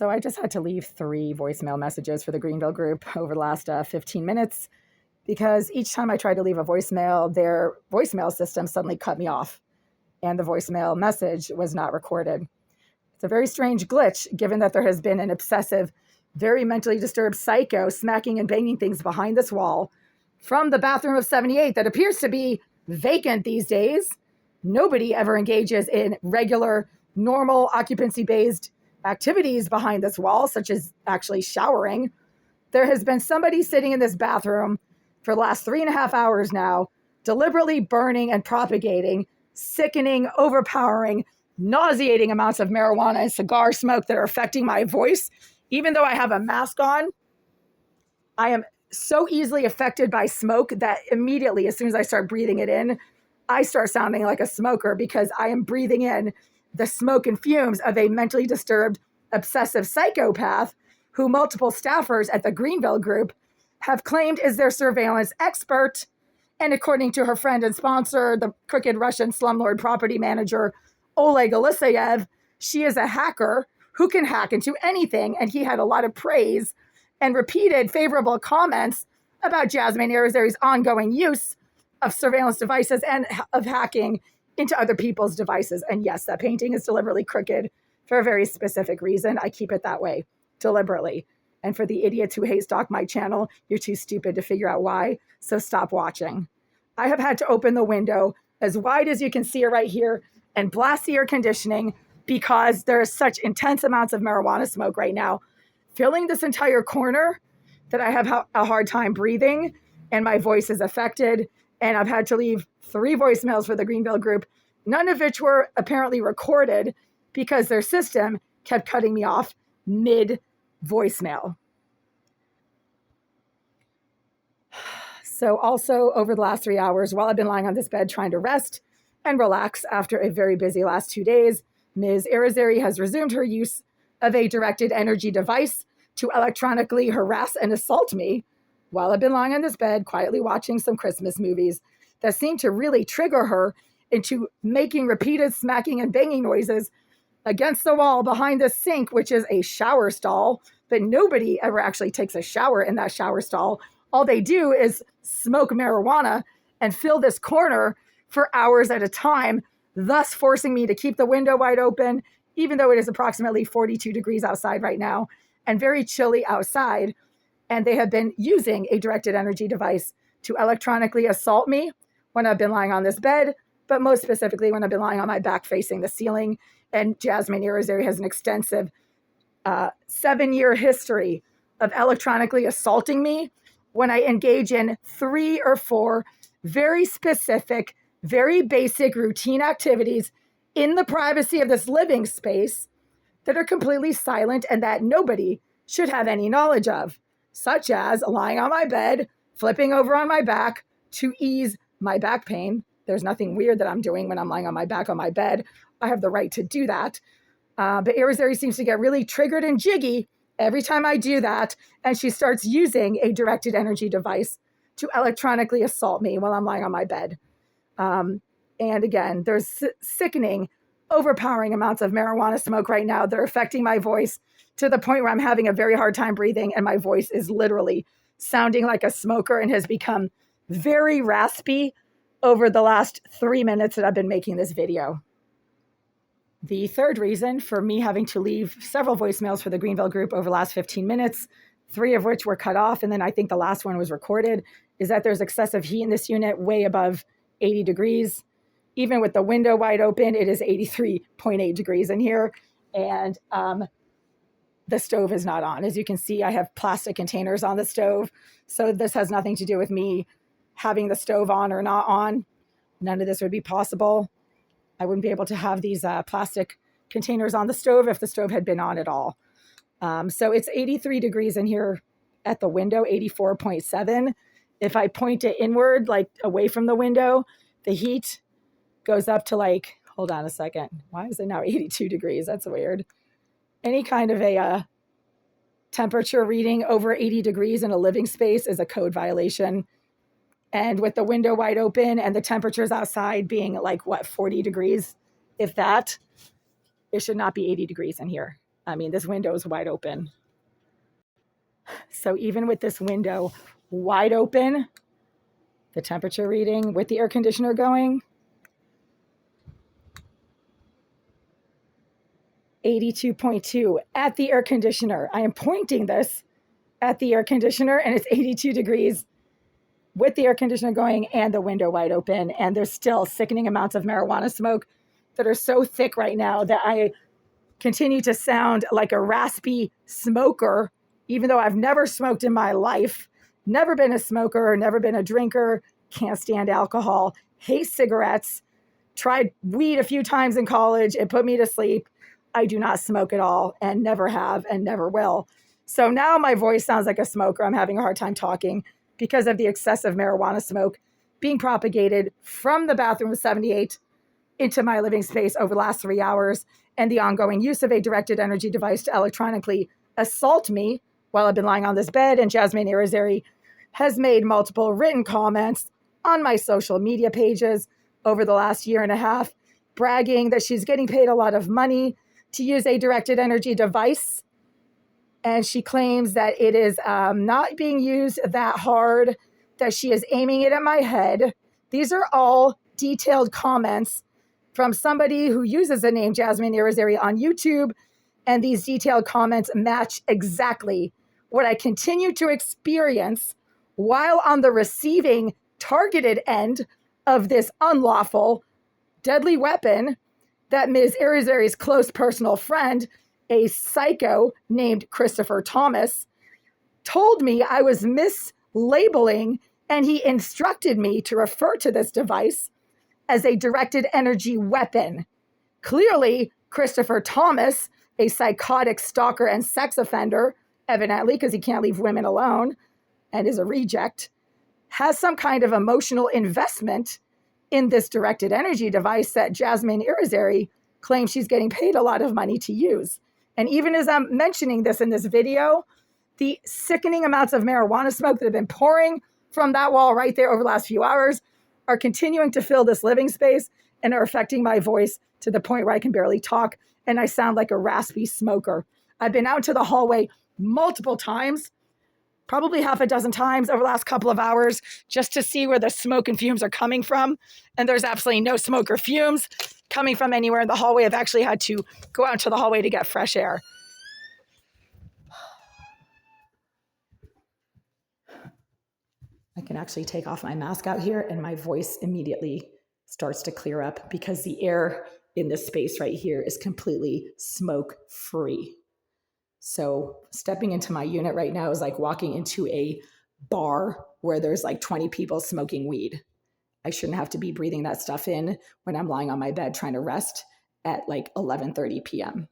So I just had to leave 3 voicemail messages for the Greenville group over the last 15 minutes because each time I tried to leave a voicemail, their voicemail system suddenly cut me off and the voicemail message was not recorded. It's a very strange glitch given that there has been an obsessive, very mentally disturbed psycho smacking and banging things behind this wall from the bathroom of 78 that appears to be vacant these days. Nobody ever engages in regular, normal occupancy-based activities behind this wall, such as actually showering. There has been somebody sitting in this bathroom for the last 3.5 hours now, deliberately burning and propagating sickening, overpowering, nauseating amounts of marijuana and cigar smoke that are affecting my voice. Even though I have a mask on, I am so easily affected by smoke that immediately, as soon as I start breathing it in, I start sounding like a smoker because I am breathing in the smoke and fumes of a mentally disturbed, obsessive psychopath who multiple staffers at the Greenville group have claimed is their surveillance expert. And according to her friend and sponsor, the crooked Russian slumlord property manager, Oleg Eliseyev, she is a hacker who can hack into anything. And he had a lot of praise and repeated favorable comments about Jasmine Irizarry's ongoing use of surveillance devices and of hacking into other people's devices. And yes, that painting is deliberately crooked for a very specific reason. I keep it that way deliberately. And for the idiots who hate stalk my channel, you're too stupid to figure out why. So stop watching. I have had to open the window as wide as you can see it right here and blast the air conditioning because there is such intense amounts of marijuana smoke right now, filling this entire corner that I have a hard time breathing and my voice is affected. And I've had to leave 3 voicemails for the Greenville group, none of which were apparently recorded because their system kept cutting me off mid voicemail. So also over the last 3 hours, while I've been lying on this bed trying to rest and relax after a very busy last 2 days, Ms. Irizarry has resumed her use of a directed energy device to electronically harass and assault me while I've been lying on this bed quietly watching some Christmas movies that seem to really trigger her into making repeated smacking and banging noises against the wall behind the sink, which is a shower stall, but nobody ever actually takes a shower in that shower stall. All they do is smoke marijuana and fill this corner for hours at a time, thus forcing me to keep the window wide open, even though it is approximately 42 degrees outside right now and very chilly outside. And they have been using a directed energy device to electronically assault me when I've been lying on this bed, but most specifically when I've been lying on my back facing the ceiling. And Jasmine Irizarry has an extensive 7-year history of electronically assaulting me when I engage in 3 or 4 very specific, very basic routine activities in the privacy of this living space that are completely silent and that nobody should have any knowledge of, such as lying on my bed, flipping over on my back to ease my back pain. There's nothing weird that I'm doing when I'm lying on my back on my bed. I have the right to do that. But Irizarry seems to get really triggered and jiggy every time I do that. And she starts using a directed energy device to electronically assault me while I'm lying on my bed. And again, there's sickening, overpowering amounts of marijuana smoke right now that are affecting my voice to the point where I'm having a very hard time breathing and my voice is literally sounding like a smoker and has become very raspy over the last 3 minutes that I've been making this video. The third reason for me having to leave several voicemails for the Greenville group over the last 15 minutes, 3 of which were cut off, and then I think the last one was recorded, is that there's excessive heat in this unit, way above 80 degrees. Even with the window wide open, it is 83.8 degrees in here, and the stove is not on. As you can see, I have plastic containers on the stove, so this has nothing to do with me having the stove on or not on. None of this would be possible. I wouldn't be able to have these plastic containers on the stove if the stove had been on at all. So it's 83 degrees in here at the window, 84.7. If I point it inward, like away from the window, the heat goes up to like, hold on a second. Why is it now 82 degrees? That's weird. Any kind of a temperature reading over 80 degrees in a living space is a code violation. And with the window wide open and the temperatures outside being like, 40 degrees, if that, it should not be 80 degrees in here. I mean, this window is wide open. So even with this window wide open, the temperature reading with the air conditioner going, 82.2 at the air conditioner. I am pointing this at the air conditioner and it's 82 degrees with the air conditioner going and the window wide open. And there's still sickening amounts of marijuana smoke that are so thick right now that I continue to sound like a raspy smoker, even though I've never smoked in my life, never been a smoker, never been a drinker, can't stand alcohol, hate cigarettes, tried weed a few times in college. It put me to sleep. I do not smoke at all and never have and never will. So now my voice sounds like a smoker. I'm having a hard time talking because of the excessive marijuana smoke being propagated from the bathroom of 78 into my living space over the last 3 hours and the ongoing use of a directed energy device to electronically assault me while I've been lying on this bed. And Jasmine Irizarry has made multiple written comments on my social media pages over the last year and a half, bragging that she's getting paid a lot of money to use a directed energy device. And she claims that it is not being used that hard, that she is aiming it at my head. These are all detailed comments from somebody who uses the name Jasmine Irizarry on YouTube. And these detailed comments match exactly what I continue to experience while on the receiving targeted end of this unlawful, deadly weapon that Ms. Irizarry's close personal friend, a psycho named Christopher Thomas, told me I was mislabeling, and he instructed me to refer to this device as a directed energy weapon. Clearly, Christopher Thomas, a psychotic stalker and sex offender, evidently because he can't leave women alone and is a reject, has some kind of emotional investment in this directed energy device that Jasmine Irizarry claims she's getting paid a lot of money to use. And even as I'm mentioning this in this video, the sickening amounts of marijuana smoke that have been pouring from that wall right there over the last few hours are continuing to fill this living space and are affecting my voice to the point where I can barely talk and I sound like a raspy smoker. I've been out to the hallway multiple times, probably half a dozen times over the last couple of hours, just to see where the smoke and fumes are coming from. And there's absolutely no smoke or fumes coming from anywhere in the hallway. I've actually had to go out into the hallway to get fresh air. I can actually take off my mask out here and my voice immediately starts to clear up because the air in this space right here is completely smoke free. So stepping into my unit right now is like walking into a bar where there's like 20 people smoking weed. I shouldn't have to be breathing that stuff in when I'm lying on my bed trying to rest at like 11:30 p.m.